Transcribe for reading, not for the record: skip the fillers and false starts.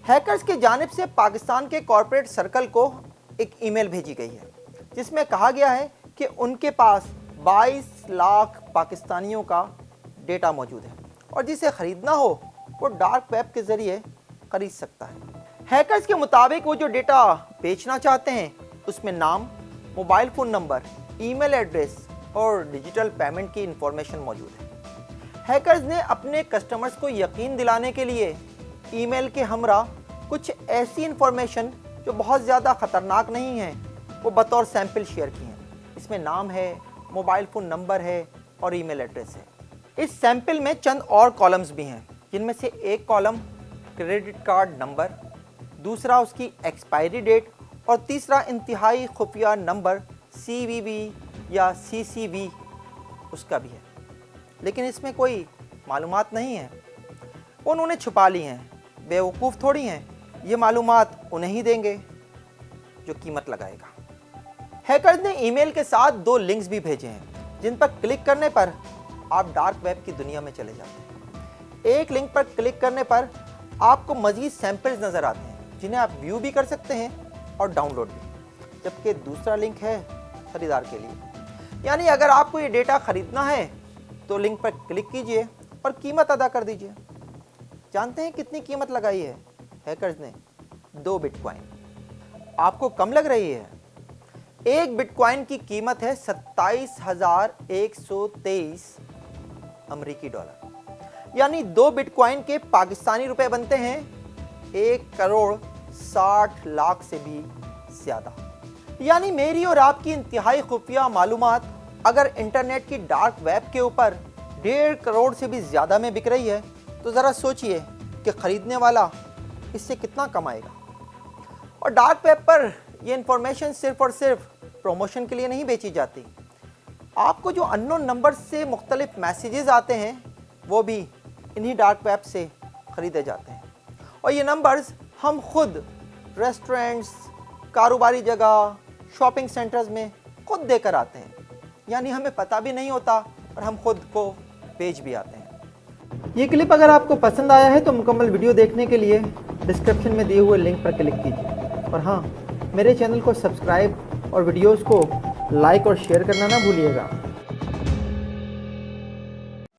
Hackers की जानिब से पाकिस्तान के कॉरपोरेट सर्कल को एक ईमेल भेजी गई है जिसमें कहा गया है कि उनके पास 22 लाख पाकिस्तानियों का डेटा मौजूद है और जिसे ख़रीदना हो वो डार्क वेब के ज़रिए ख़रीद सकता है। हैकर्स के मुताबिक वो जो डेटा बेचना चाहते हैं उसमें नाम, mobile phone number, email address और डिजिटल पेमेंट की इंफॉर्मेशन मौजूद है। हैकर्स ने अपने कस्टमर्स को यकीन दिलाने के लिए ईमेल के हमरा कुछ ऐसी इंफॉर्मेशन जो बहुत ज़्यादा ख़तरनाक नहीं है वो बतौर सैंपल शेयर की हैं। इसमें नाम है, मोबाइल फ़ोन नंबर है और ईमेल एड्रेस है। इस सैंपल में चंद और कॉलम्स भी हैं जिनमें से एक कॉलम क्रेडिट कार्ड नंबर, दूसरा उसकी एक्सपायरी डेट और तीसरा इंतहाई खुफिया नंबर CVV या CCV उसका भी है। लेकिन इसमें कोई मालूमात नहीं है, उन्होंने छुपा ली हैं। बेवकूफ़ थोड़ी हैं, ये मालूमात उन्हें ही देंगे जो कीमत लगाएगा। हैकर्स ने ईमेल के साथ 2 लिंक्स भी भेजे हैं जिन पर क्लिक करने पर आप डार्क वेब की दुनिया में चले जाते हैं। एक लिंक पर क्लिक करने पर आपको मज़ीद सैंपल्स नज़र आते हैं जिन्हें आप व्यू भी कर सकते हैं और डाउनलोड भी, जबकि दूसरा लिंक है ख़रीदार के लिए। यानी अगर आपको ये डेटा ख़रीदना है तो लिंक पर क्लिक कीजिए और कीमत अदा कर दीजिए। जानते हैं कितनी कीमत लगाई है हैकर्स ने? 2 बिटकॉइन। आपको कम लग रही है? 1 बिटकॉइन की कीमत है 27,123 अमेरिकी डॉलर। यानी 2 बिटकॉइन के पाकिस्तानी रुपए बनते हैं 1,60 लाख से भी ज़्यादा। यानी मेरी और आपकी इंतहाई खुफिया मालूमात अगर इंटरनेट की डार्क वेब के ऊपर 1.5 करोड़ से भी ज़्यादा में बिक रही है तो ज़रा सोचिए कि ख़रीदने वाला इससे कितना कमाएगा। और डार्क वेब पर ये इंफॉर्मेशन सिर्फ़ और सिर्फ प्रमोशन के लिए नहीं बेची जाती। आपको जो अननोन नंबर से मुख्तलिफ मैसेजेस आते हैं वो भी इन्हीं डार्क वेब से ख़रीदे जाते हैं। और ये नंबर्स हम खुद रेस्टोरेंट्स, कारोबारी जगह, शॉपिंग सेंटर्स में खुद देकर आते हैं। यानी हमें पता भी नहीं होता और हम खुद को बेच भी आते हैं। ये क्लिप अगर आपको पसंद आया है तो मुकम्मल वीडियो देखने के लिए डिस्क्रिप्शन में दिए हुए लिंक पर क्लिक कीजिए। और हाँ, मेरे चैनल को सब्सक्राइब और वीडियोस को लाइक और शेयर करना ना भूलिएगा।